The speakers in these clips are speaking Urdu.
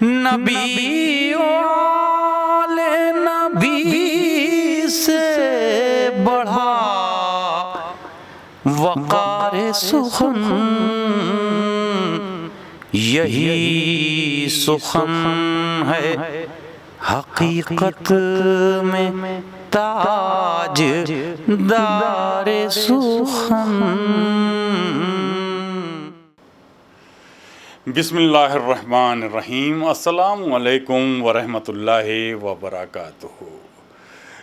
نبی والے نبی سے بڑھا وقار سخن، یہی سخن ہے حقیقت میں تاج دار سخن۔ بسم اللہ الرحمن الرحیم۔ السلام علیکم ورحمۃ اللہ وبرکاتہ۔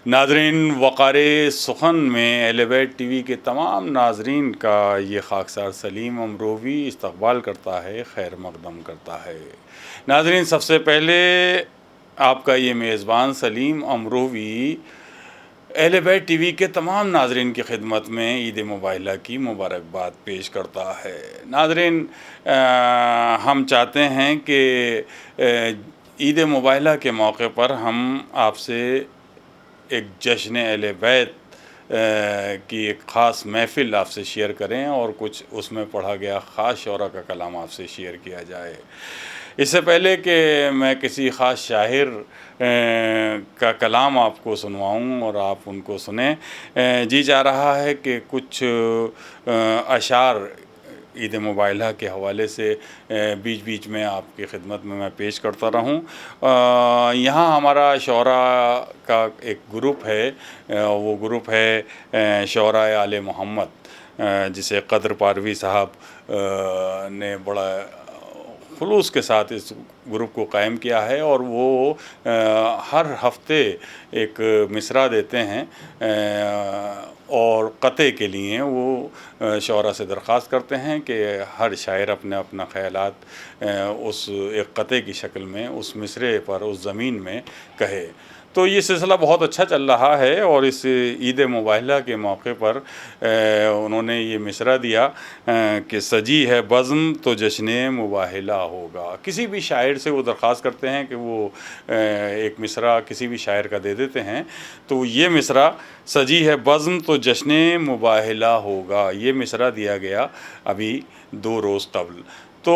ناظرین، وقار سخن میں اہل بیت ٹی وی کے تمام ناظرین کا یہ خاکسار سلیم امروی استقبال کرتا ہے، خیر مقدم کرتا ہے۔ ناظرین، سب سے پہلے آپ کا یہ میزبان سلیم امروی اہل بیت ٹی وی کے تمام ناظرین کی خدمت میں عید مبارکہ کی مبارکباد پیش کرتا ہے۔ ناظرین، ہم چاہتے ہیں کہ عید مبارکہ کے موقع پر ہم آپ سے ایک جشن اہل بیت کی ایک خاص محفل آپ سے شیئر کریں اور کچھ اس میں پڑھا گیا خاص شعرا کا کلام آپ سے شیئر کیا جائے۔ اس سے پہلے کہ میں کسی خاص شاعر کا کلام آپ کو سنواؤں اور آپ ان کو سنیں، جی چاہ رہا ہے کہ کچھ اشعار عید مبارکہ کے حوالے سے بیچ بیچ میں آپ کی خدمت میں پیش کرتا رہوں۔ یہاں ہمارا شعراء کا ایک گروپ ہے، وہ گروپ ہے شعراء آل محمد، جسے قدر پاروی صاحب نے بڑا خلوص کے ساتھ اس گروپ کو قائم کیا ہے، اور وہ ہر ہفتے ایک مصرع دیتے ہیں، اور قطع کے لیے وہ شعراء سے درخواست کرتے ہیں کہ ہر شاعر اپنے اپنا خیالات اس ایک قطع کی شکل میں اس مصرعے پر اس زمین میں کہے۔ تو یہ سلسلہ بہت اچھا چل رہا ہے، اور اس عید مبارکہ کے موقع پر انہوں نے یہ مصرع دیا کہ سجی ہے بزم تو جشن مبارکہ ہوگا۔ کسی بھی شاعر سے وہ درخواست کرتے ہیں کہ وہ ایک مصرع کسی بھی شاعر کا دے دیتے ہیں، تو یہ مصرع سجی ہے بزم تو جشن مبارکہ ہوگا، یہ مصرع دیا گیا ابھی 2 روز قبل۔ تو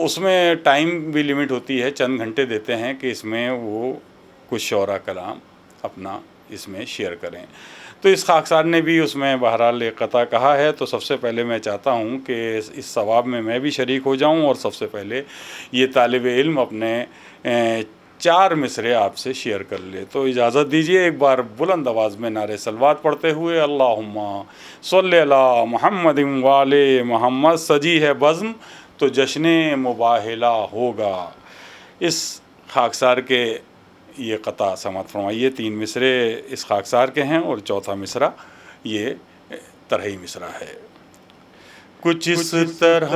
اس میں ٹائم بھی لیمٹ ہوتی ہے، چند گھنٹے دیتے ہیں کہ اس میں وہ کچھ شعرا کلام اپنا اس میں شیئر کریں۔ تو اس خاکسار نے بھی اس میں بہرحال ایک قطع کہا ہے، تو سب سے پہلے میں چاہتا ہوں کہ اس ثواب میں بھی شریک ہو جاؤں، اور سب سے پہلے یہ طالب علم اپنے 4 مصرعے آپ سے شیئر کر لے۔ تو اجازت دیجیے ایک بار بلند آواز میں نعرہ صلوات پڑھتے ہوئے اللہم صلی علی محمد وآل محمد، سجی ہے بزم تو جشن مبارکہ ہوگا۔ اس خاکسار کے یہ قطع سماعت فرمائیے۔ 3 مصرعے اس خاکسار کے ہیں، اور چوتھا مصرع یہ طرحی مصرع ہے۔ کچھ اس طرح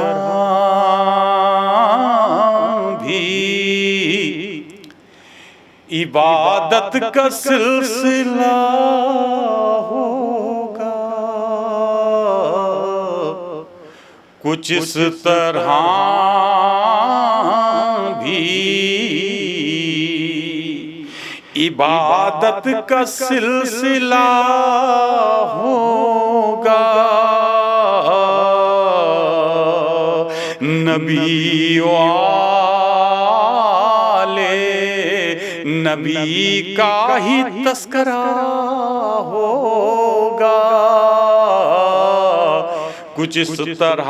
بھی عبادت کا سلسلہ ہوگا، کچھ اس طرح بھی عبادت کا سلسلہ ہوگا، نبی نبی کا ہی تذکرہ ہوگا، کچھ اس طرح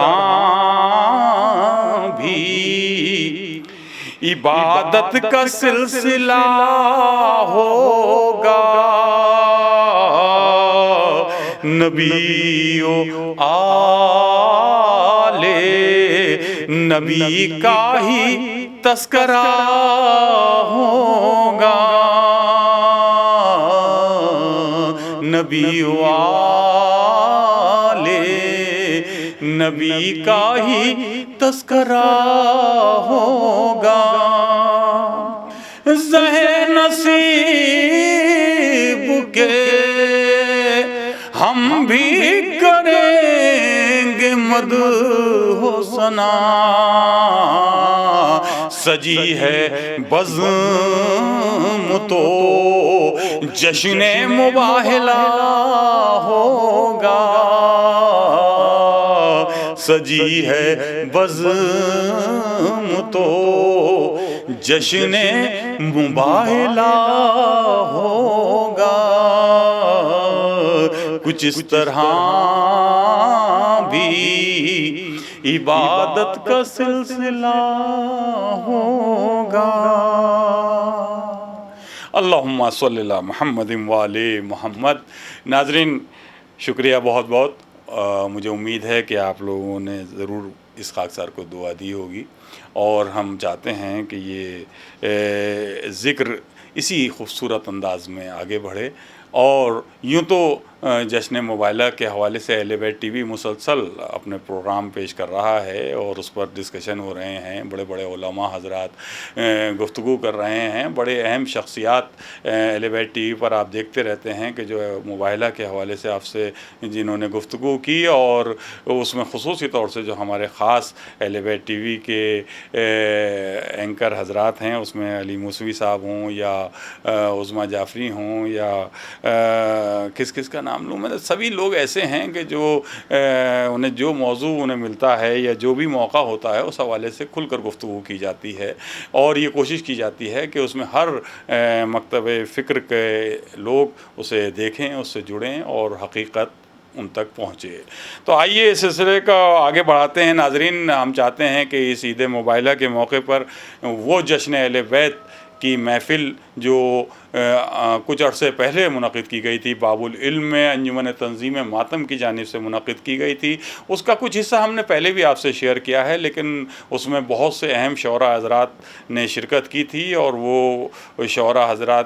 بھی عبادت کا سلسلہ ہوگا، نبی و آل نبی کا ہی تذکرہ ہوگا، نبی و آل نبی کا ہی تذکرہ ہوگا۔ زہ نصیب کے ہم بھی کریں گے مدح و ثنا، سجی ہے بزم تو جشن مبارکہ ہوگا، سجی ہے بزم تو جشن مباہلہ ہوگا، کچھ اس طرح بھی عبادت کا سلسلہ ہوگا۔ اللہم صلی اللہ محمد وآلِ محمد۔ ناظرین شکریہ بہت بہت، مجھے امید ہے کہ آپ لوگوں نے ضرور اس خاکسار کو دعا دی ہوگی، اور ہم چاہتے ہیں کہ یہ ذکر اسی خوبصورت انداز میں آگے بڑھے، اور یوں تو جشن موبائلہ کے حوالے سے اہل بیت ٹی وی مسلسل اپنے پروگرام پیش کر رہا ہے، اور اس پر ڈسکشن ہو رہے ہیں، بڑے بڑے علماء حضرات گفتگو کر رہے ہیں، بڑے اہم شخصیات اہل بیت ٹی وی پر آپ دیکھتے رہتے ہیں کہ جو موبائلہ کے حوالے سے آپ سے جنہوں نے گفتگو کی، اور اس میں خصوصی طور سے جو ہمارے خاص اہل بیت ٹی وی کے اینکر حضرات ہیں، اس میں علی موسوی صاحب ہوں یا عظمیٰ جعفری ہوں یا کس کا نام لوں میں، سبھی لوگ ایسے ہیں کہ جو انہیں جو موضوع انہیں ملتا ہے یا جو بھی موقع ہوتا ہے اس حوالے سے کھل کر گفتگو کی جاتی ہے، اور یہ کوشش کی جاتی ہے کہ اس میں ہر مکتب فکر کے لوگ اسے دیکھیں، اس سے جڑیں اور حقیقت ان تک پہنچے۔ تو آئیے اس سلسلے کا آگے بڑھاتے ہیں۔ ناظرین ہم چاہتے ہیں کہ اس عید موبائلہ کے موقع پر وہ جشن اہل بیت کی محفل جو کچھ عرصے پہلے منعقد کی گئی تھی، باب العلم میں انجمن تنظیم ماتم کی جانب سے منعقد کی گئی تھی، اس کا کچھ حصہ ہم نے پہلے بھی آپ سے شیئر کیا ہے، لیکن اس میں بہت سے اہم شعراء حضرات نے شرکت کی تھی، اور وہ شعراء حضرات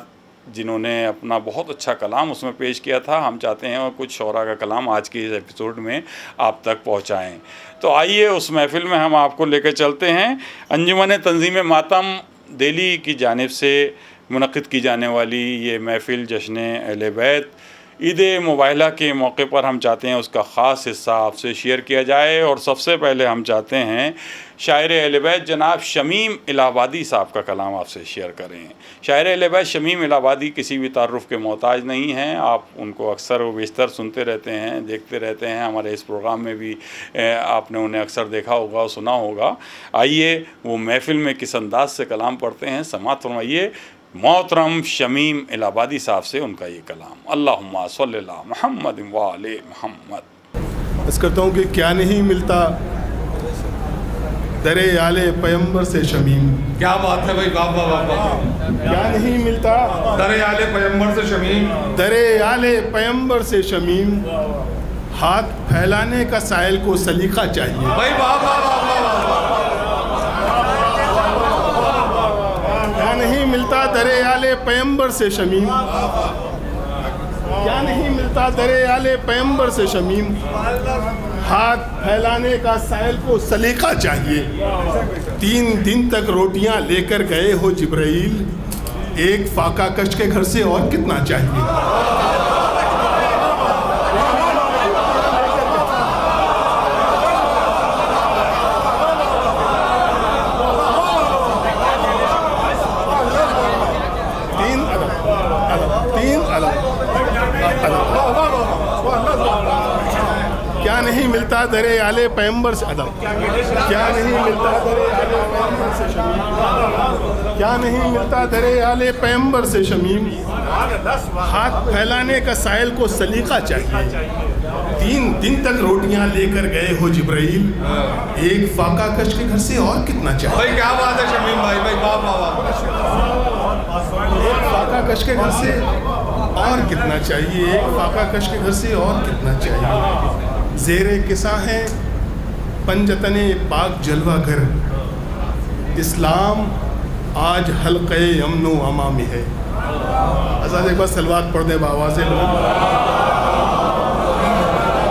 جنہوں نے اپنا بہت اچھا کلام اس میں پیش کیا تھا، ہم چاہتے ہیں اور کچھ شعراء کا کلام آج کے اس ایپیسوڈ میں آپ تک پہنچائیں۔ تو آئیے اس محفل میں ہم آپ کو لے کے چلتے ہیں۔ انجمن تنظیم ماتم دہلی کی جانب سے منعقد کی جانے والی یہ محفل جشن اہل بیت عید موبائلہ کے موقع پر ہم چاہتے ہیں اس کا خاص حصہ آپ سے شیئر کیا جائے، اور سب سے پہلے ہم چاہتے ہیں شاعر اہل بیت جناب شمیم الہ آبادی صاحب کا کلام آپ سے شیئر کریں۔ شاعر اہل بیت شمیم الہ آبادی کسی بھی تعارف کے محتاج نہیں ہیں، آپ ان کو اکثر و بیشتر سنتے رہتے ہیں، دیکھتے رہتے ہیں، ہمارے اس پروگرام میں بھی آپ نے انہیں اکثر دیکھا ہوگا اور سنا ہوگا۔ آئیے وہ محفل میں کس انداز سے کلام پڑھتے ہیں سماعت فرمائیے محترم شمیم الہ آبادی صاحب سے ان کا یہ کلام۔ اللہم صلی اللہ محمد وآلِ محمد۔ عرض کرتا ہوں کہ کیا نہیں ملتا در آل پیمبر سے شمیم۔ کیا بات ہے بھائی، واہ واہ واہ واہ۔ کیا نہیں ملتا در آل پیمبر سے شمیم، در آل پیمبر سے شمیم، ہاتھ پھیلانے کا سائل کو سلیقہ چاہیے۔ بھائی واہ واہ واہ واہ۔ کیا نہیں ملتا در آل پیمبر سے شمیم، کیا نہیں ملتا در آل پیمبر سے شمیم، ہاتھ پھیلانے کا سائل کو سلیقہ چاہیے۔ 3 دن تک روٹیاں لے کر گئے ہو جبرائیل، ایک فاقہ کش کے گھر سے اور کتنا چاہیے۔ کیا نہیں ملتا در آل پیمبر سے ادب، کیا نہیں ملتا در آل پیمبر سے شمیم، کیا نہیں ملتا در آل پیمبر سے شمیم، ہاتھ پھیلانے کا سائل کو سلیقہ چاہیے۔ 3 دن تک روٹیاں لے کر گئے ہو جبرائیل، ایک فاقہ کش کے گھر سے اور کتنا چاہیے۔ بھائی کیا بات ہے شمیم بھائی، بھائی واہ واہ واہ۔ ایک فاقہ کش کے گھر سے اور کتنا چاہیے، ایک فاقہ کش کے گھر سے اور کتنا چاہیے۔ زیر کساں ہے پنجتن پاک جلوہ گھر، اسلام آج حلقہ امن و امان میں ہے۔ حضرت ایک بار سلوات پڑھ دیں بآواز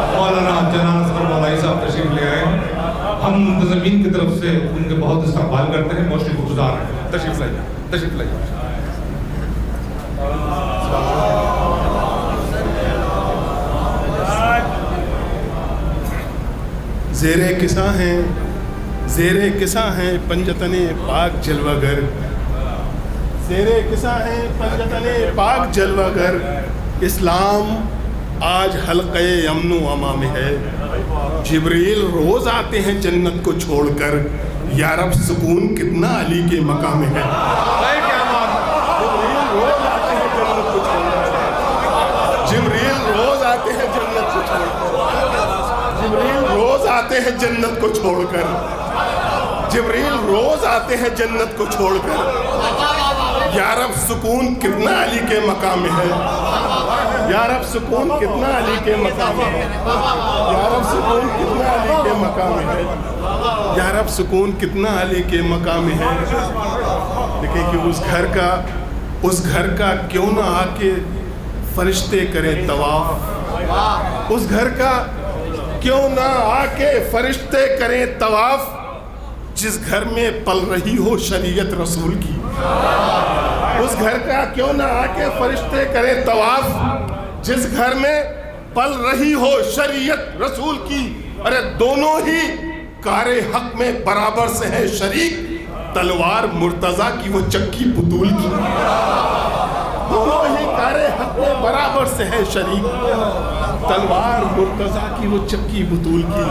مولانا جناب اصغر مولوی صاحب تشریف لے آئے، ہم منتظمین کی طرف سے ان کے بہت استقبال کرتے ہیں، بہت شکر گزار ہیں۔ تشریف لائیے، تشریف لائیے۔ زیر کساں ہیں پنجتن پاک جلوہ گر، زیر کساں ہیں پنجتن پاک جلوہ گر، اسلام آج حلقہ امن و امان میں ہے۔ جبریل روز آتے ہیں جنت کو چھوڑ کر، یا رب سکون کتنا علی کے مقام ہے. جبریل روز آتے ہیں جنت کو چھوڑ کر. جبریل روز آتے ہیں جنت کو چھوڑ کر. جبریل روز آتے ہیں جنت کو چھوڑ کر. یا رب سکون کتنا علی کے مقام میں ہے. یا رب سکون کتنا علی کے مقام میں ہے. یا رب سکون کتنا علی کے مقام میں ہے. یا رب سکون کتنا علی کے مقام میں ہے. دیکھیں کہ اس گھر کا کیوں نہ آ کے فرشتے کرے طواف. اس گھر کا کیوں نہ آ کے فرشتے کریں طواف جس گھر میں پل رہی ہو شریعت رسول کی. اس گھر کا کیوں نہ آ کے فرشتے کریں طواف جس گھر میں پل رہی ہو شریعت رسول کی. ارے دونوں ہی کار حق میں برابر سے ہے شریک. تلوار مرتضیٰ کی وہ چکی بطول کی. دونوں ہی کار حق میں برابر سے ہے شریک. تلوار مرتضیٰ کی وہ چکی بطول کی.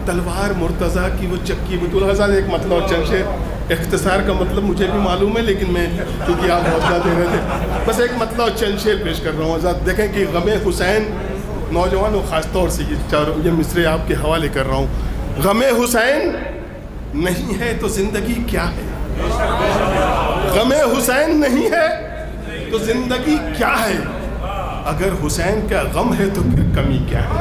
تلوار مرتضیٰ کی وہ چکی بطول. حضرت ایک مطلب چند شعر، اختصار کا مطلب مجھے بھی معلوم ہے لیکن میں کیونکہ آپ حوصلہ دے رہے تھے بس ایک مطلب چند شعر پیش کر رہا ہوں. حضرت دیکھیں کہ غم حسین، نوجوانوں خاص طور سے یہ مصرے آپ کے حوالے کر رہا ہوں. غم حسین نہیں ہے تو زندگی کیا ہے. غم حسین نہیں ہے تو زندگی کیا ہے. اگر حسین کا غم ہے تو پھر کمی کیا ہے.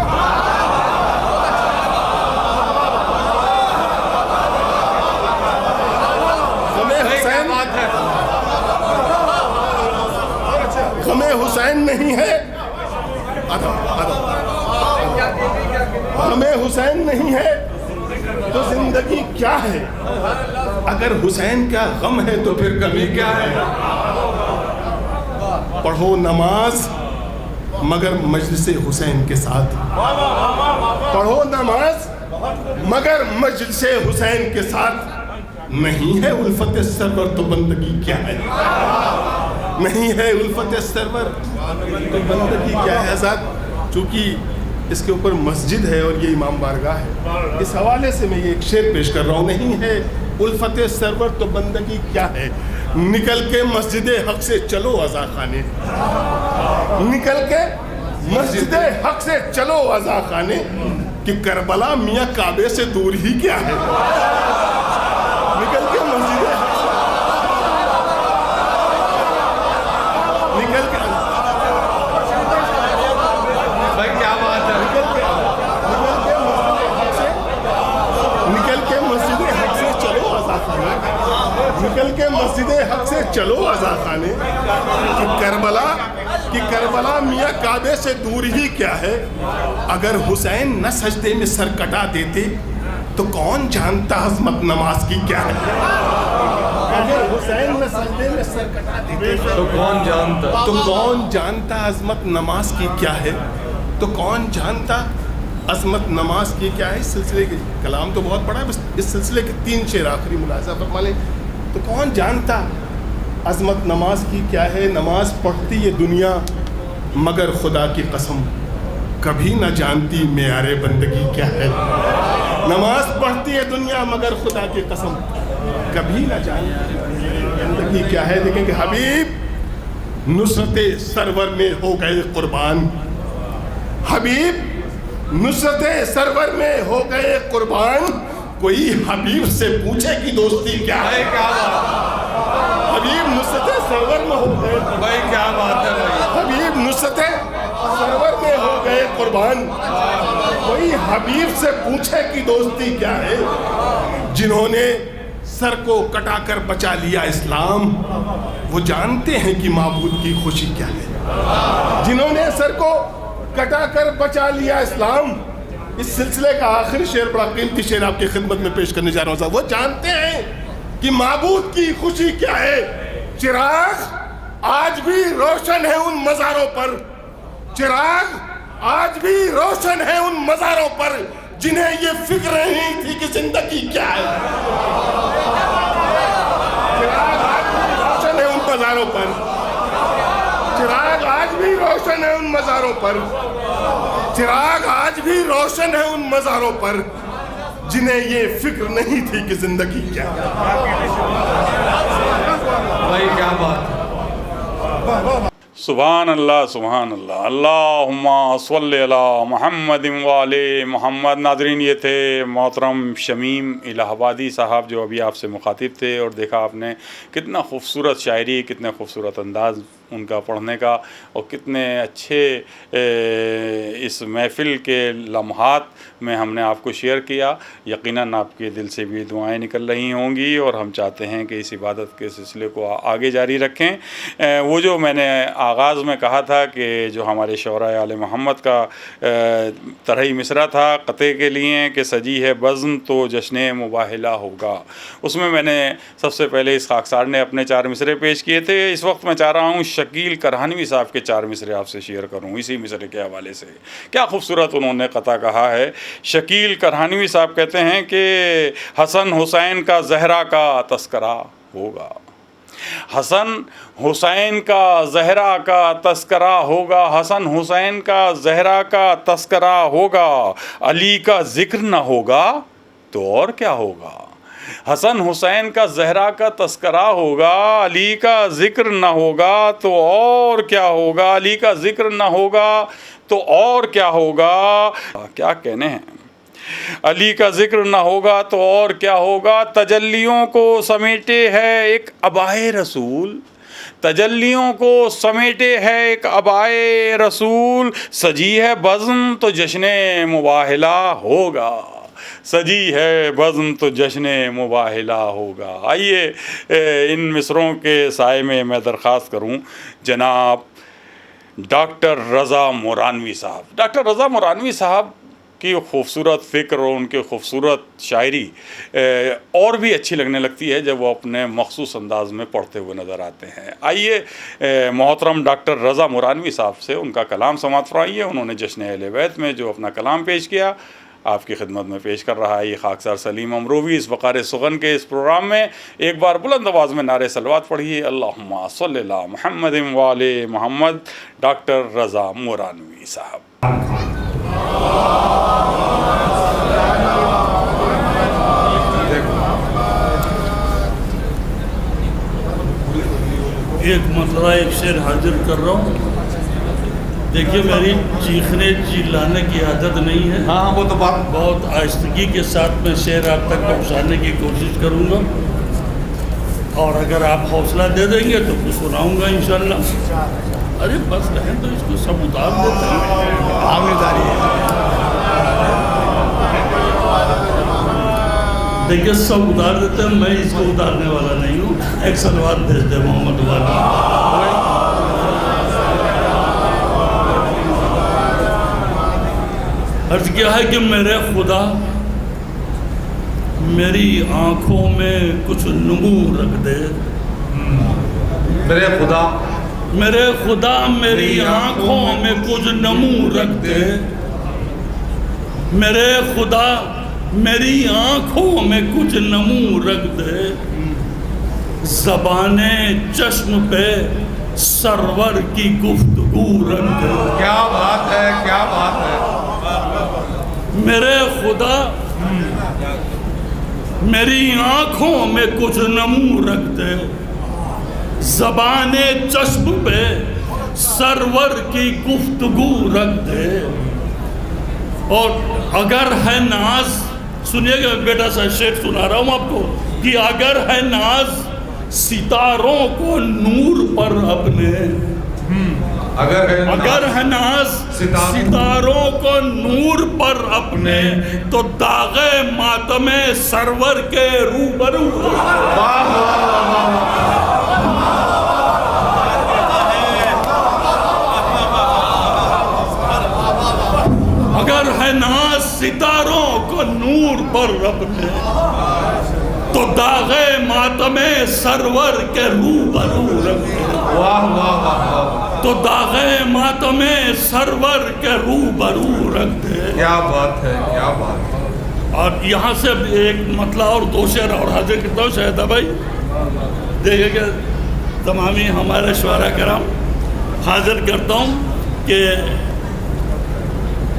غم حسین نہیں ہے. غم حسین نہیں ہے تو زندگی کیا ہے. اگر حسین کا غم ہے تو پھر کمی کیا ہے. پڑھو نماز مگر مجلس حسین کے ساتھ. پڑھو نماز مگر مجلس حسین کے ساتھ. نہیں ہے الفت سرور تو بندگی کیا ہے. نہیں ہے الفت سرور تو بندگی کیا ہے. آزاد چونکہ اس کے اوپر مسجد ہے اور یہ امام بارگاہ ہے، اس حوالے سے میں یہ ایک شعر پیش کر رہا ہوں. نہیں ہے الفت سرور تو بندگی کیا ہے. نکل کے مسجد حق سے چلو عزا خانے. نکل کے مسجد حق سے چلو عزا خانے. کہ کربلا میاں کعبے سے دور ہی کیا ہے. نکل کے مسجد حق سے نکل کے نکل کے مسجد حق سے چلو عزا خانے. کہ کربلا میاں کعبے سے دور ہی کیا ہے. اگر حسین نہ سجدے میں سر کٹا دیتے تو کون جانتا عظمت نماز کی کیا ہے. اگر حسین نہ سجدے میں سر کٹا دیتے تو کون جانتا عظمت نماز کی کیا ہے. تو کون جانتا عظمت نماز کی کیا ہے. اس سلسلے کے کلام تو بہت بڑا ہے، بس اس سلسلے کے 3 شعر آخری ملاحظہ فرما لیں. تو کون جانتا عظمت نماز کی کیا ہے. نماز پڑھتی یہ دنیا مگر خدا کی قسم کبھی نہ جانتی معیار بندگی کیا ہے. نماز پڑھتی ہے دنیا مگر خدا کی قسم کبھی نہ جانتی بندگی کیا ہے. دیکھیں کہ حبیب نصرت سرور میں ہو گئے قربان. حبیب نصرت سرور میں ہو گئے قربان. کوئی حبیب سے پوچھے کہ دوستی کیا ہے. حبیب نصرت سرور میں ہو گئے. بھائی کیا بات ہے. حبیب نصرت سرور میں ہو گئے قربان. کوئی حبیب سے پوچھے کہ دوستی کیا ہے. جنہوں نے سر کو کٹا کر بچا لیا اسلام وہ جانتے ہیں کہ معبود کی خوشی کیا ہے. جنہوں نے سر کو کٹا کر بچا لیا اسلام. اس سلسلے کا آخری شعر بڑا قیمتی شعر آپ کی خدمت میں پیش کرنے جا رہا ہوں صاحب. وہ جانتے ہیں کہ معبود کی خوشی کیا ہے. چراغ آج بھی روشن ہے ان مزاروں پر. چراغ آج بھی روشن ہے ان مزاروں پر جنہیں یہ فکر نہیں تھی کہ زندگی کیا ہے. چراغ آج بھی روشن ہے ان مزاروں پر. چراغ آج بھی روشن ہے ان مزاروں پر. چراغ آج بھی روشن ہے ان مزاروں پر جنہیں یہ فکر نہیں تھی کہ زندگی کیا ہے۔ بھائی کیا بات ہے۔ سبحان اللہ سبحان اللہ، اللہم صلی علی محمد وعلی محمد۔ ناظرین، یہ تھے محترم شمیم الہ آبادی صاحب جو ابھی آپ سے مخاطب تھے، اور دیکھا آپ نے کتنا خوبصورت شاعری، کتنے خوبصورت انداز ان کا پڑھنے کا، اور کتنے اچھے اس محفل کے لمحات میں ہم نے آپ کو شیئر کیا۔ یقیناً آپ کے دل سے بھی دعائیں نکل رہی ہوں گی، اور ہم چاہتے ہیں کہ اس عبادت کے سلسلے کو آگے جاری رکھیں۔ وہ جو میں نے آغاز میں کہا تھا کہ جو ہمارے شعراء آل محمد کا طرحی مصرع تھا قطع کے لیے کہ سجی ہے بزم تو جشن مباہلہ ہوگا، اس میں میں نے سب سے پہلے اس خاکسار نے اپنے 4 مصرے پیش کیے تھے۔ اس وقت میں چاہ رہا ہوں شکیل کرہانوی صاحب کے 4 مصرے آپ سے شیئر کروں اسی مصرے کے حوالے سے۔ کیا خوبصورت انہوں نے قطع کہا ہے۔ شکیل کرہانوی صاحب کہتے ہیں کہ حسن حسین کا زہرا کا تذکرہ ہوگا، حسن حسین کا زہرا کا تذکرہ ہوگا، حسن حسین کا زہرا کا تذکرہ ہوگا، علی کا ذکر نہ ہوگا تو اور کیا ہوگا۔ حسن حسین کا زہرا کا تذکرہ ہوگا، علی کا ذکر نہ ہوگا تو اور کیا ہوگا، علی کا ذکر نہ ہوگا تو اور کیا ہوگا۔ کیا کہنے ہیں، علی کا ذکر نہ ہوگا تو اور کیا ہوگا۔ تجلیوں کو سمیٹے ہے ایک عبائے رسول، تجلیوں کو سمیٹے ہے ایک عبائے رسول، سجی ہے بزم تو جشن مباہلہ ہوگا، سجی ہے بزم تو جشن مباہلہ ہوگا۔ آئیے ان مصروں کے سائے میں میں درخواست کروں جناب ڈاکٹر رضا مورانوی صاحب۔ ڈاکٹر رضا مورانوی صاحب کی خوبصورت فکر اور ان کے خوبصورت شاعری اور بھی اچھی لگنے لگتی ہے جب وہ اپنے مخصوص انداز میں پڑھتے ہوئے نظر آتے ہیں۔ آئیے محترم ڈاکٹر رضا مورانوی صاحب سے ان کا کلام سماعت فرمائیے۔ انہوں نے جشن اہل بیت میں جو اپنا کلام پیش کیا آپ کی خدمت میں پیش کر رہا ہے یہ خاکسار سلیم امروی اس وقار سخن کے اس پروگرام میں۔ ایک بار بلند آواز میں نعرہ صلوات پڑھیے، اللہم صلی علی محمد وعلی محمد۔ ڈاکٹر رضا مورانوی صاحب۔ ایک مرتبہ ایک شعر حاضر کر رہا ہوں۔ دیکھیے میری چیخنے چلانے کی عادت نہیں ہے، ہاں وہ تو بات بہت آہستگی کے ساتھ میں شعر آپ تک پہنچانے کی کوشش کروں گا، اور اگر آپ حوصلہ دے دیں گے تو کچھ سناؤں گا انشاءاللہ۔ ارے بس رہیں تو اس کو سب اتار دیتے ہیں، دیکھیے سب اتار دیتے ہیں، میں اس کو اتارنے والا نہیں ہوں۔ ایک سلوات بھیج دے محمد والا۔ عرض کیا ہے کہ میرے خدا میری آنکھوں میں کچھ نمو رکھ دے، میرے خدا میرے خدا میری آنکھوں میں کچھ نمو رکھ دے، میرے خدا میری آنکھوں میں کچھ نمو رکھ دے، زبان چشم پہ سرور کی گفتگو رکھ دے۔ کیا بات ہے، کیا بات ہے۔ میرے خدا میری آنکھوں میں کچھ نمو رکھ دے، زبان چشم پہ سرور کی گفتگو رکھ دے، اور اگر ہے ناز، سنیے گا بیٹا سا شعر سنا رہا ہوں آپ کو، کہ اگر ہے ناز ستاروں کو نور پر اپنے، اگر ہے ناز ستاروں کو نور پر اپنے، تو داغ ماتم سرور کے روبرو۔ اگر ہے ناز ستاروں کو نور پر اپنے، تو داغ ماتم سرور کے روبرو رکھے۔ واہ واہ واہ، تو داغ ماتم سرور کے روبرو رکھ دے۔ کیا بات ہے، کیا بات ہے۔ اور یہاں سے ایک مطلع اور 2 شعر اور حاضر کرتا ہوں شاہدہ بھائی، دیکھیں کہ تمامی ہمارے شعراء کرام حاضر کرتا ہوں کہ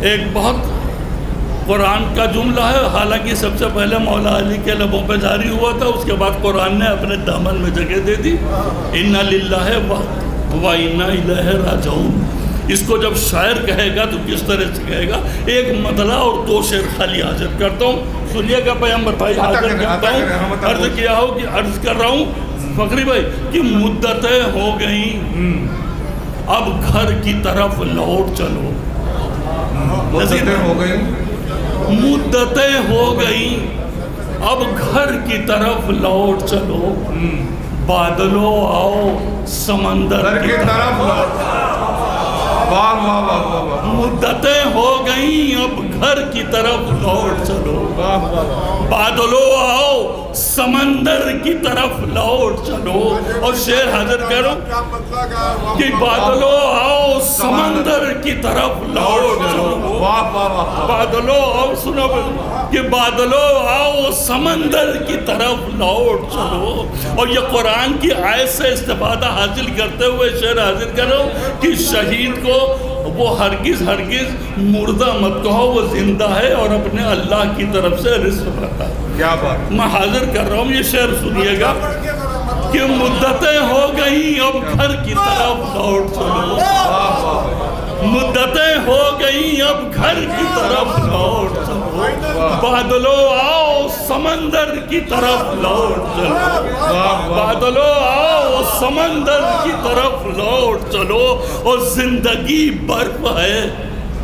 ایک بہت قرآن کا جملہ ہے، حالانکہ سب سے پہلے مولا علی کے لبوں پہ جاری ہوا تھا، اس کے بعد قرآن نے اپنے دامن میں جگہ دے دی، اِنَّ لِلَّهِ وَإِنَّا إِلَيْهِ رَاجِعُونَ۔ اس کو جب شاعر کہے گا تو کس طرح سے کہے گا؟ ایک مطلع اور 2 شعر خالی حاضر کرتا ہوں، سنیے گا پیغمبر بھائی، حاضر کرتا ہوں، عرض کیا ہو کہ عرض کر رہا ہوں فقری بھائی کہ مدتیں ہو گئیں اب گھر کی طرف لوٹ چلو، مدتیں ہو گئی، مدتیں ہو گئیں اب گھر کی طرف لوٹ چلو، بادلو آؤ سمندر کی طرف لوٹ، واہ واہ واہ واہ، مدتیں ہو گئیں اب گھر کی طرف لوٹ چلو، بادلو آؤ سمندر کی طرف لوٹ چلو، اور شعر حاضر کرو کہ بادلو آؤ سمندر کی طرف لوٹ چلو، بادلو آؤ، سنو کہ بادلو آؤ سمندر کی طرف لوٹ چلو۔ اور یہ قرآن کی آیت سے استفادہ حاصل کرتے ہوئے شعر حاضر کرو کہ شہید کو وہ ہرگز مردہ مت کہو، وہ زندہ ہے اور اپنے اللہ کی طرف سے رزق پاتا ہے۔ کیا بات، میں حاضر کر رہا ہوں، یہ شعر سنیے گا کہ مدتیں ہو گئیں اب گھر کی طرف لوٹ چلو، مدتیں ہو گئیں اب گھر کی طرف لوٹ چلو، بادلو آؤ سمندر کی طرف لوٹ چلو، بادلو آؤ سمندر کی طرف لوٹ چلو، اور زندگی برف ہے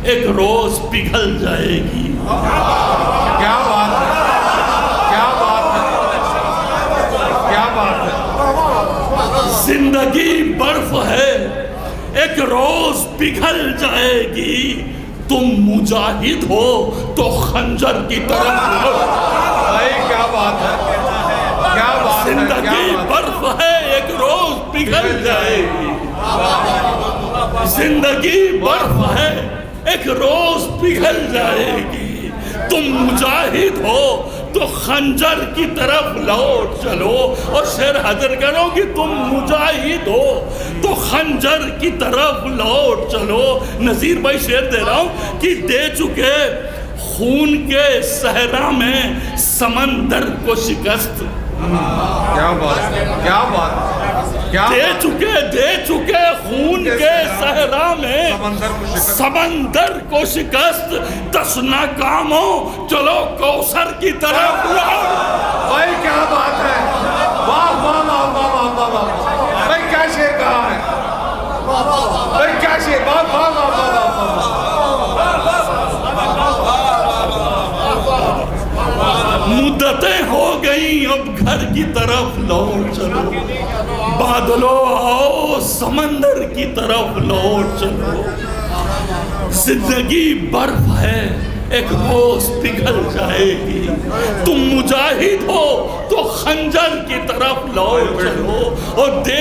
ایک روز پگھل جائے گی۔ کیا بات ہے، کیا بات ہے، کیا بات ہے، زندگی برف ہے ایک روز پگھل جائے گی، تم مجاہد ہو تو خنجر کی طرف لوٹ، بھائی کیا بات ہے، کیا بات ہے، زندگی برف ہے ایک روز پگھل جائے گی، زندگی برف ہے ایک روز پگھل جائے گی، تم مجاہد ہو تو خنجر کی طرف لوٹ چلو، اور شعر حاضر کرو کہ تم مجاہد ہو تو خنجر کی طرف لوٹ چلو۔ نذیر بھائی شعر دے رہا ہوں کہ دے چکے خون کے صحرا میں سمندر کو شکست، کیا بات، کیا بات، دے چکے خون کے صحرا میں سمندر کو شکست، تشنا کاموں چلو کوثر کی طرف لوٹ۔ بھائی کیا بات ہے، واہ واہ واہ واہ واہ واہ، بھائی کیا شعر کہا ہے، بھائی کیا شعر، واہ واہ واہ واہ واہ، مدتیں ہو گئیں اب گھر کی طرف لوٹ چلو، بادلو آؤ سمندر کی طرف لوٹ چلو، زندگی برف ہے ایک روز پگھل جائے گی، تم مجاہد ہو تو خنجر کی طرف لوٹ چلو، اور دے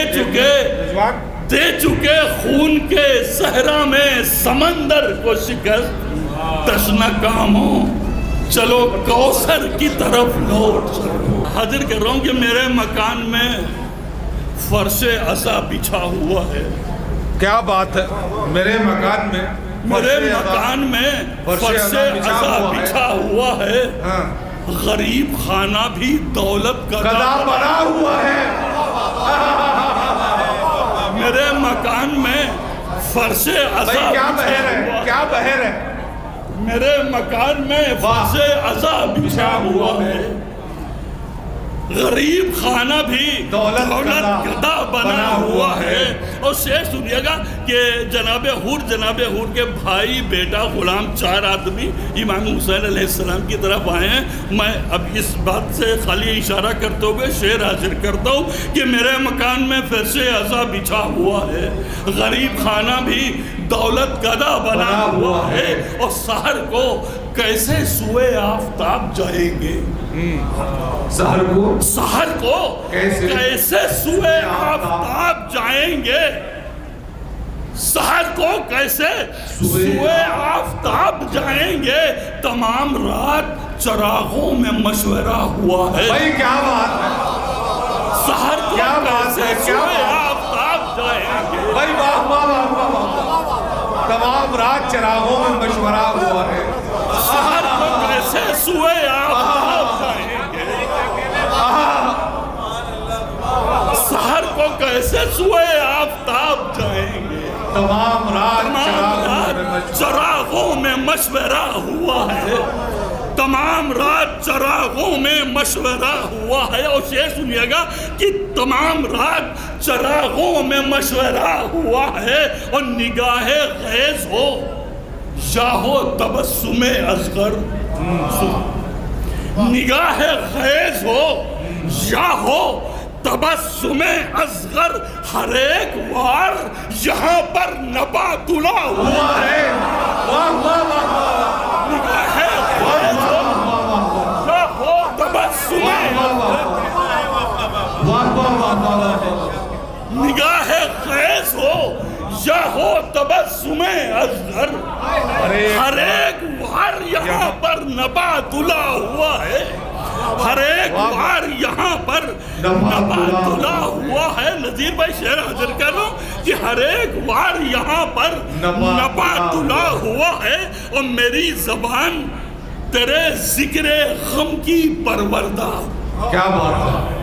چکے خون کے صحرا میں سمندر کو شکست، تشنا کاموں چلو کوثر کی طرف لوٹ چلو۔ حاضر کر رہا ہوں کہ میرے مکان میں فرش عصا بچھا ہوا ہے، کیا بات ہے، میرے مکان میں فرش عصا بچھا ہوا ہے، غریب خانہ بھی دولت کا گدا بنا ہوا ہے، میرے مکان میں فرش عصا کیا بچھا بہر ہے، ہوا کیا بہر ہے، میرے مکان میں فرش عصا بچھا ہوا ہے، غریب خانہ بھی دولت گدا بنا ہوا ہے۔ اور شعر سنیے گا کہ جناب حور کے بھائی بیٹا غلام 4 آدمی امام حسین علیہ السلام کی طرف آئے ہیں۔ میں اب اس بات سے خالی اشارہ کرتے ہوئے شعر حاضر کرتا ہوں کہ میرے مکان میں فرش عصا بچھا ہوا ہے، غریب خانہ بھی دولت گدا بنا ہوا ہے، اور سحر کو کیسے سوئے آفتاب جائیں گے، سحر کو کیسے سوئے آفتاب جائیں گے، سحر کو کیسے سوئے آفتاب جائیں گے، تمام رات چراغوں میں مشورہ ہوا ہے، بھائی کیا بات ہے، سحر کو کیسے سوئے آفتاب جائیں گے، بھائی واہ واہ واہ واہ، تمام رات چراغوں میں مشورہ ہوا ہے، سحر کو کیسے سوئے آفتاب جائیں گے، سحر کو کیسے سوئے آفتاب جائیں گے، تمام رات چراغوں میں مشورہ ہوا ہے، تمام رات چراغوں میں مشورہ ہوا ہے۔ اور یہ سنیے گا کہ تمام رات چراغوں میں مشورہ ہوا ہے، اور نگاہ خیز ہو یا ہو تبسم اصغر، نگاہ خیز ہو یا ہو تبسم اصغر، ہر ایک وار یہاں پر نبات الا ہوا ہے۔ نگاہ خیز ہو یا ہو تبسم نگاہ خیز ہو یا ہو تبسم اصغر، ہر ایک وار یہاں پر نبات الا ہوا ہے، ہر ایک وار یہاں پر نبات الا ہوا ہے۔ نذیر بھائی شعر حاضر کر رہا ہوں کہ ہر ایک وار یہاں پر نبات الا ہوا ہے، اور میری زبان تیرے ذکر غم کی پروردہ۔ کیا بات ہے،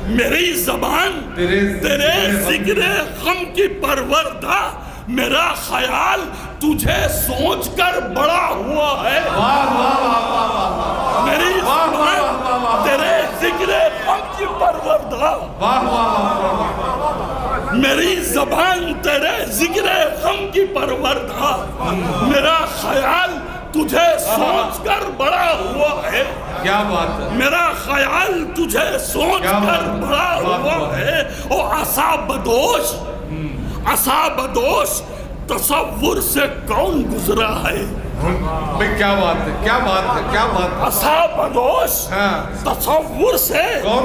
میری زبان تیرے ذکر غم کی پروردہ، میرا خیال تجھے سوچ کر بڑا ہوا ہے۔ میری زبان تیرے ذکر غم کی پروردہ، میری زبان تیرے ذکر غم کی پروردہ، میرا خیال تجھے سوچ کر بڑا ہوا ہے۔ کیا بات ہے، میرا خیال تجھے سوچ کر بڑا ہوا ہے۔ اور عصا بدوش تصور سے کون گزرا ہے؟ بھئی کیا بات ہے، کیا بات ہے، کیا بات ہے، عصا بدوش تصور سے کون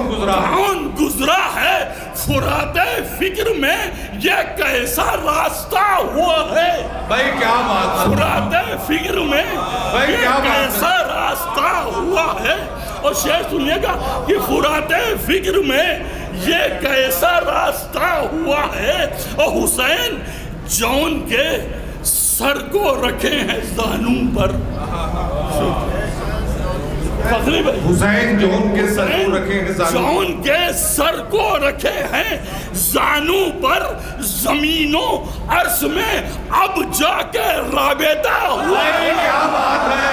گزرا ہے؟ فرات فکر میں یہ کیسا راستہ ہوا ہے؟ بھئی کیا بات ہے، فرات فکر میں یہ کیسا راستہ ہوا ہے؟ اور شعر سنیے گا کہ فرات فکر میں یہ کیسا راستہ ہوا ہے، اور حسین جون کے سر کو رکھے ہیں زانوں پر۔ فخری بھائی، حسین جون کے سر کو رکھے ہیں جون کے سر کو رکھے ہیں زانوں پر، زمین و عرض میں اب جا کے رابطہ ہوا ہے۔ کیا بات ہے،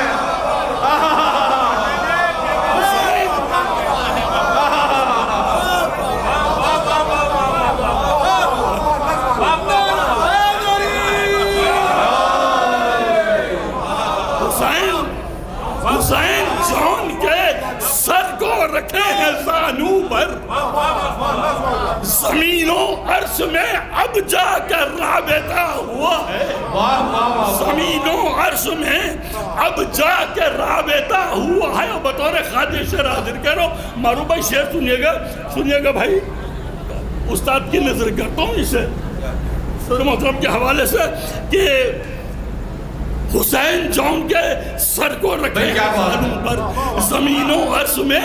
حسین جون کے سر کو رکھے ہیں زانوں پر، زمین و عرض میں اب جا کر رابطہ ہوا ہے۔ زمین و عرض میں اب جا کے رابطہ ہوا ہے۔ اور بطور خادم شعر حاضر کہہ رہا ہوں، معروف بھائی شعر سنیے گا بھائی، استاد کی نظر کرتا ہوں اسے صدر محترم کے حوالے سے، کہ حسین جون کے سر کو رکھے ہیں زانوں پر، زمین و عرض میں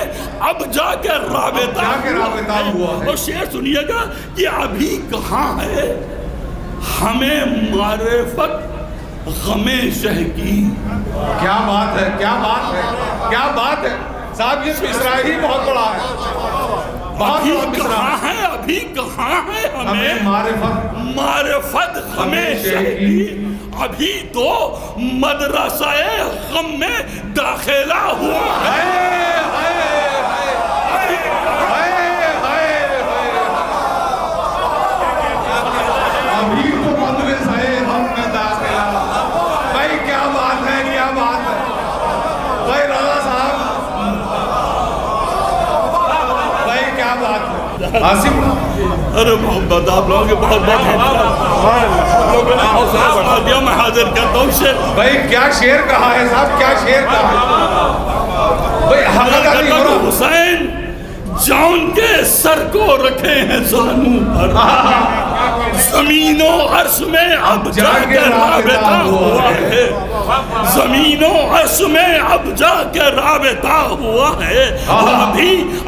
اب جا کے رابطہ ہوا ہے۔ اور شعر سنیے گا کہ ابھی کہاں ہے ہمیں معرفت غم شہ کی۔ کیا بات ہے، کیا بات ہے، کیا بات ہے صاحب، یہ مصرع ہی بہت بڑا ہے، ابھی کہاں ہے، ابھی کہاں ہے ہمیں معرفت غم شہ کی، ابھی تو مدرسہ غم میں داخلہ ہوا ہے۔ ابھی تو مدرسہ غم میں داخلہ، بھائی کیا بات ہے، کیا بات ہے، بھائی رضا صاحب، بھائی کیا بات ہے، عاصم۔ ارے محمد آپ لوگوں کے بہت دیا، میں حاضر کرتا ہوں شعر۔ بھائی کیا شعر کہا ہے صاحب، کیا شعر کہا ہے بھائی، حقیقت حسین جون کے سر کو رکھے ہیں زانوں پر، زمین و عرض میں اب جا کے رابطہ ہوا ہے، زمین و عرض میں اب جا کے رابطہ ہوا ہے۔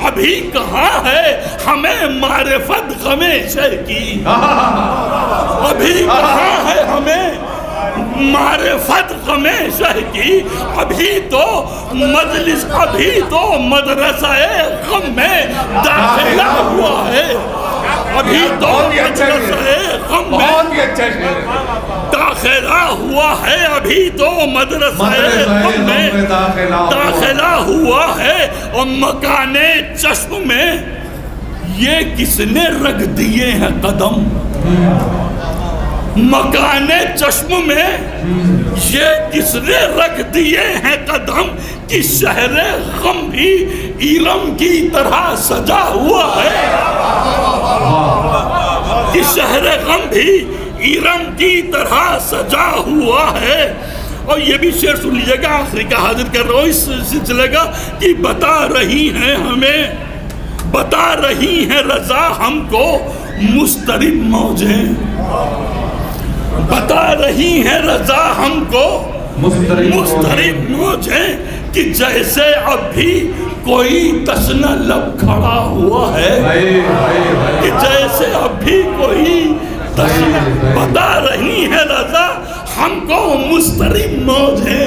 ابھی کہاں ہے ہمیں معرفت غم شہ کی، ابھی کہاں ہے ہمیں معرفت غم شہ کی، ابھی تو مجلس، ابھی تو مدرسہ غم میں داخلہ ہوا ہے، ابھی تو مدرسہ غم میں داخلہ ہوا ہے، ابھی تو مدرسہ غم میں داخلہ ہوا ہے، اور مکان چشم میں یہ کس نے رکھ دیے ہیں قدم، مکان چشم میں یہ کس نے رکھ دیے ہیں قدم، کہ شہر غم بھی ایرم کی طرح سجا ہوا ہے، کہ شہر غم بھی ایرم کی طرح سجا ہوا ہے۔ اور یہ بھی شعر سن لیجیے گا، آخری کا حاضر کر رہا ہوں اس سلسلے کا، کہ بتا رہی ہیں ہمیں، بتا رہی ہیں رضا ہم کو مضطرب موجیں، بتا رہی ہیں رضا ہم کو مضطرب موجیں، کہ جیسے اب بھی کوئی تشنہ لب کھڑا ہوا ہے، کہ جیسے اب بھی کوئی تشنہ، بتا رہی ہیں رضا ہم کو مضطرب موج ہے،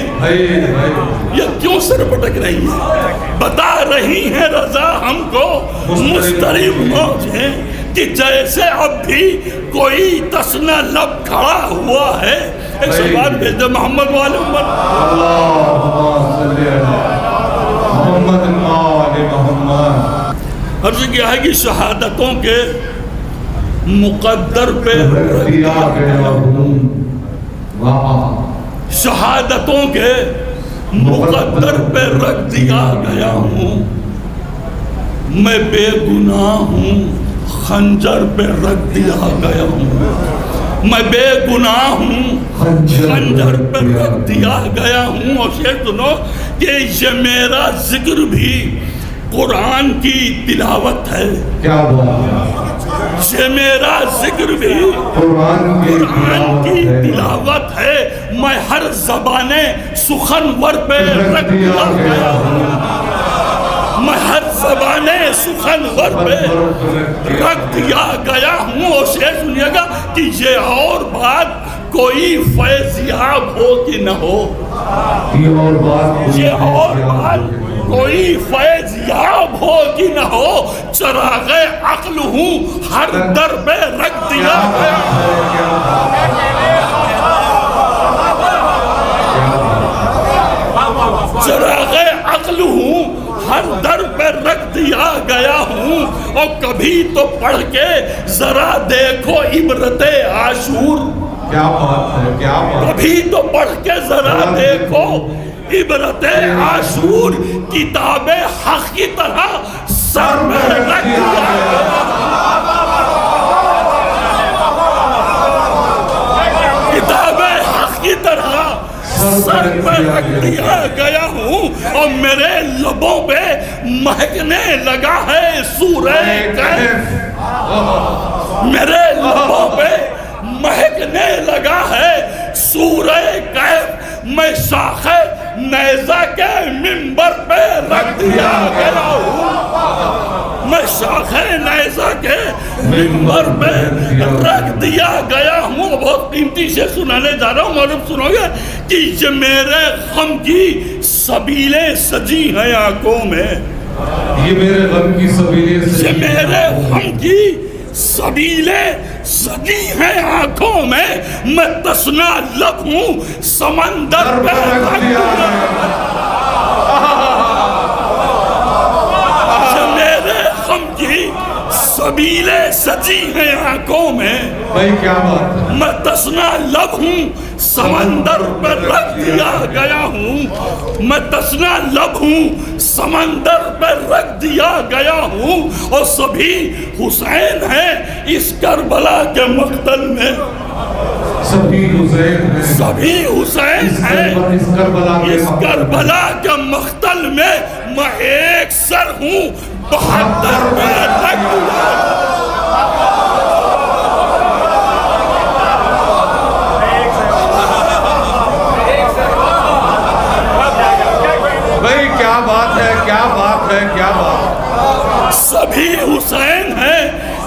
یہ کیوں سر پٹک رہی ہے، بتا رہی ہیں رضا ہم کو مضطرب موج ہے، کہ جیسے اب بھی کوئی تشنہ لب کھڑا ہوا ہے۔ ایک سوال بھیج دے محمد والے محمد، عرض کیا ہے کہ شہادتوں کے مقدر پہ شہادتوں کے مقدر پہ رکھ دیا گیا ہوں، میں بے گناہ ہوں، خنجر پہ رکھ دیا گیا ہوں، میں بے گناہ ہوں، خنجر پہ رکھ دیا گیا ہوں۔ اور شعر سنو کہ یہ میرا ذکر بھی قرآن کی تلاوت ہے، کیا بات، یہ میرا ذکر بھی قرآن کی تلاوت ہے، میں ہر زبان سخنور پہ رکھ دیا گیا ہوں، میں ہر زبان سخنور پہ رکھ دیا گیا ہوں۔ اور شعر سنیے گا کہ یہ اور بات کوئی فیضیاب ہو کہ نہ ہو، یہ اور بات کوئی فیضیاب ہو کہ نہ ہو، چراغ عقل ہوں ہر در پہ رکھ دیا گیا، چراغ عقل ہوں ہر در پہ رکھ دیا گیا ہوں۔ اور کبھی تو پڑھ کے ذرا دیکھو عبرت عاشور، کیا بات ہے، کیا بات، کبھی تو پڑھ کے ذرا دیکھو عبرت عاشور، کتاب حق کی طرح سر میں رکھ دیا گیا، کتاب حق کی طرح سر میں رکھ دیا گیا ہوں۔ اور میرے لبوں پہ مہکنے لگا ہے سورہ کہف، میرے لبوں پہ مہکنے لگا ہے سورہ کہف، میں شاخ نیزہ کے منبر پہ رکھ دیا گیا ہوں، میں شاخ نیزہ کے منبر پہ رکھ دیا گیا ہوں۔ بہت قیمتی شعر سنانے جا رہا ہوں، معلوم سنو گے کہ یہ میرے غم کی سبیلیں سجی ہیں آنکھوں میں، یہ میرے غم کی سبیلیں سجی، یہ میرے غم کی سبیلیں سجی ہیں آنکھوں میں، میں تشنا لب ہوں سمندر پہ رکھ دیا گیا، یہ میرے غم کی سبیلیں سجی ہیں آنکھوں میں، بھائی کیا بات ہے، میں تشنا لب ہوں سمندر پر رکھ دیا گیا ہوں، میں تشنا لب ہوں سمندر پر رکھ دیا گیا ہوں۔ اور سبھی حسین ہیں اس کربلا کے مقتل میں، سبھی حسین ہیں، سبھی حسین ہیں اس کربلا کے مقتل میں، میں ایک سر ہوں 72 پہ رکھ دیا گیا، کیا بات ہے، کیا بات ہے، کیا بات، سبھی حسین ہیں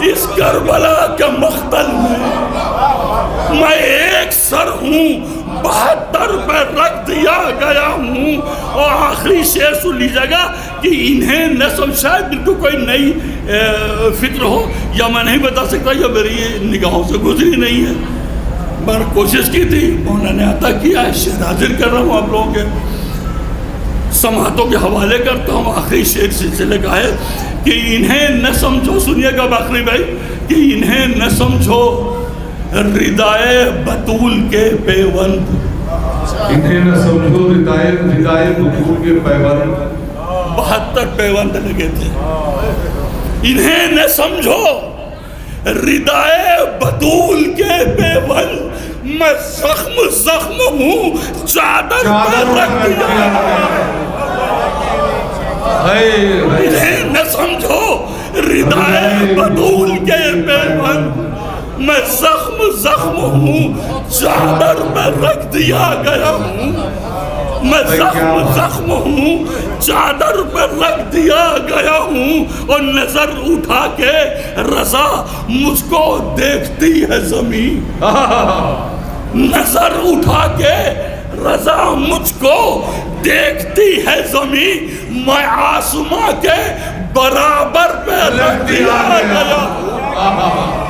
اس کربلا کے مقتل میں، میں ایک سر ہوں 72 پہ رکھ دیا گیا ہوں. اور آخری شعر سن لیجیے گا کہ انہیں نظم شاید بالکل کوئی نئی فکر ہو یا میں نہیں بتا سکتا یا میری نگاہوں سے گزری نہیں ہے. میں نے کوشش کی تھی, انہوں نے عطا کیا ہے, شعر حاضر کر رہا ہوں آپ لوگوں کے سماعتوں کے حوالے کرتا ہوں. آخری شعر سلسلے کا ہے کہ انہیں نہ سمجھو, سنیے گا باقری بھائی, کہ انہیں نہ سمجھو ردائے بطول کے پیوند, انہیں نہ سمجھو ردائے بطول کے پیوند. 72 پیوند لگے تھے. انہیں نہ سمجھو ردائے بطول کے پیوند, میں زخم ہوں چادر پر رکھ دیا. انہیں نہ سمجھو ردائے بطول کے پیوند, میں زخم ہوں چادر پر رکھ دیا گیا ہوں. میں زخم ہوں چادر پر رکھ دیا گیا ہوں. اور نظر اٹھا کے رضا مجھ کو دیکھتی ہے زمین, نظر اٹھا کے رضا مجھ کو دیکھتی ہے زمین. میں آسماں کے برابر پہ رکھ دیا گیا ہوں.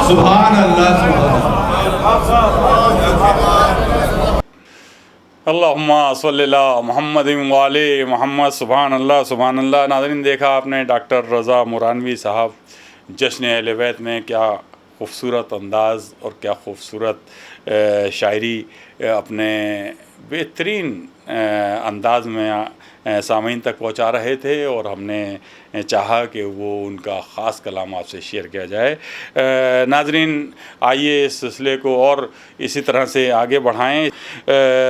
سبحان اللہ, اللہم صلی اللہ محمد وعلی محمد. سبحان اللہ سبحان اللہ. ناظرین, دیکھا آپ نے ڈاکٹر رضا مورانوی صاحب جشن اہل بیت میں کیا خوبصورت انداز اور کیا خوبصورت شاعری اپنے بہترین انداز میں سامعین تک پہنچا رہے تھے, اور ہم نے چاہا کہ وہ ان کا خاص کلام آپ سے شیئر کیا جائے. ناظرین, آئیے اس سلسلے کو اور اسی طرح سے آگے بڑھائیں.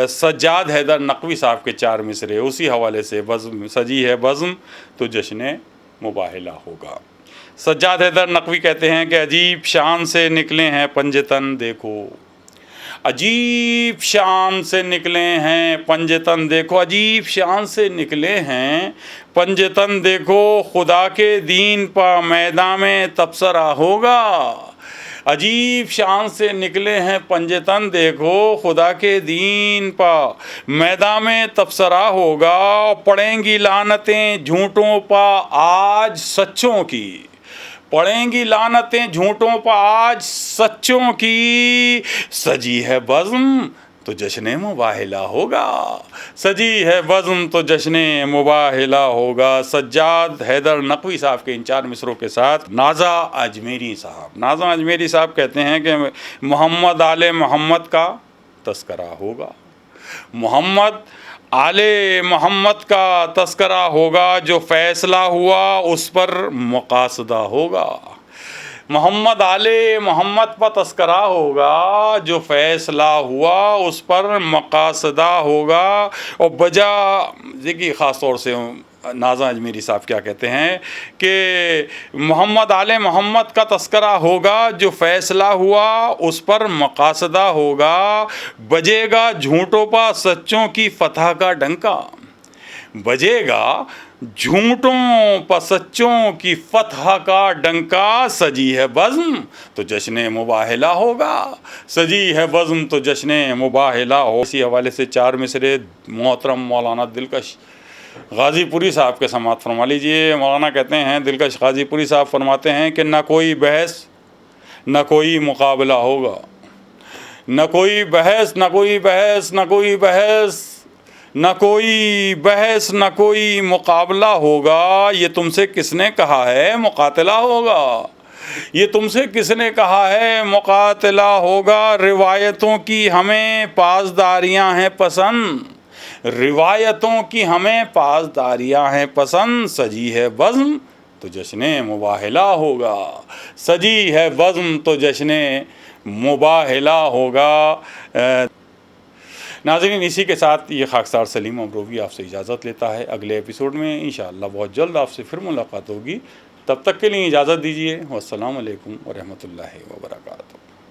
سجاد حیدر نقوی صاحب کے 4 مصرے اسی حوالے سے. بزم سجی ہے بزم تو جشن مباہلہ ہوگا. سجاد حیدر نقوی کہتے ہیں کہ عجیب شان سے نکلے ہیں پنجتن دیکھو, عجیب شان سے نکلے ہیں پنجتن دیکھو, عجیب شان سے نکلے ہیں پنجتن دیکھو. خدا کے دین پا میدان میں تبصرہ ہوگا, عجیب شان سے نکلے ہیں پنجتن دیکھو. خدا کے دین پا میدان میں تبصرہ ہوگا. پڑیں گی لعنتیں جھوٹوں پا آج سچوں کی, پڑیں گی لعنتیں جھوٹوں پا آج سچوں کی. سجی ہے بزم تو جشن مباہلہ ہوگا, سجی ہے بزم تو جشن مباہلہ ہوگا. سجاد حیدر نقوی صاحب کے ان 4 مصروں کے ساتھ نازا اجمیری صاحب. نازا اجمیری صاحب کہتے ہیں کہ محمد آل محمد کا تذکرہ ہوگا, محمد آل محمد کا تذکرہ ہوگا. جو فیصلہ ہوا اس پر مقاصدہ ہوگا, محمد آل محمد پر تذکرہ ہوگا. جو فیصلہ ہوا اس پر مقاصدہ ہوگا. اور بجا دیکھیے خاص طور سے نازا اجمیری صاحب کیا کہتے ہیں کہ محمد آل محمد کا تذکرہ ہوگا. جو فیصلہ ہوا اس پر مقاصدہ ہوگا. بجے گا جھوٹوں پا سچوں کی فتح کا ڈنکا, بجے گا جھوٹوں پا سچوں کی فتح کا ڈنکا. سجی ہے بزم تو جشن مباہلہ ہوگا, سجی ہے بزم تو جشن مباہلہ ہو. اسی حوالے سے 4 مصرے محترم مولانا دلکش غازی پوری صاحب کے سماعت فرما لیجئے. مولانا کہتے ہیں, دلکش غازی پوری صاحب فرماتے ہیں کہ نہ کوئی بحث نہ کوئی مقابلہ ہوگا, نہ کوئی بحث نہ کوئی بحث نہ کوئی بحث نہ کوئی بحث نہ کوئی مقابلہ ہوگا. یہ تم سے کس نے کہا ہے مقاتلہ ہوگا, یہ تم سے کس نے کہا ہے مقاتلہ ہوگا. روایتوں کی ہمیں پاسداریاں ہیں پسند, روایتوں کی ہمیں پاسداریاں ہیں پسند. سجی ہے بزم تو جشن مباہلہ ہوگا, سجی ہے بزم تو جشن مباہلہ ہوگا. ناظرین, اسی کے ساتھ یہ خاکسار سلیم امروی آپ سے اجازت لیتا ہے. اگلے ایپیسوڈ میں انشاءاللہ بہت جلد آپ سے پھر ملاقات ہوگی. تب تک کے لیے اجازت دیجیے. والسلام علیکم ورحمۃ اللہ وبرکاتہ.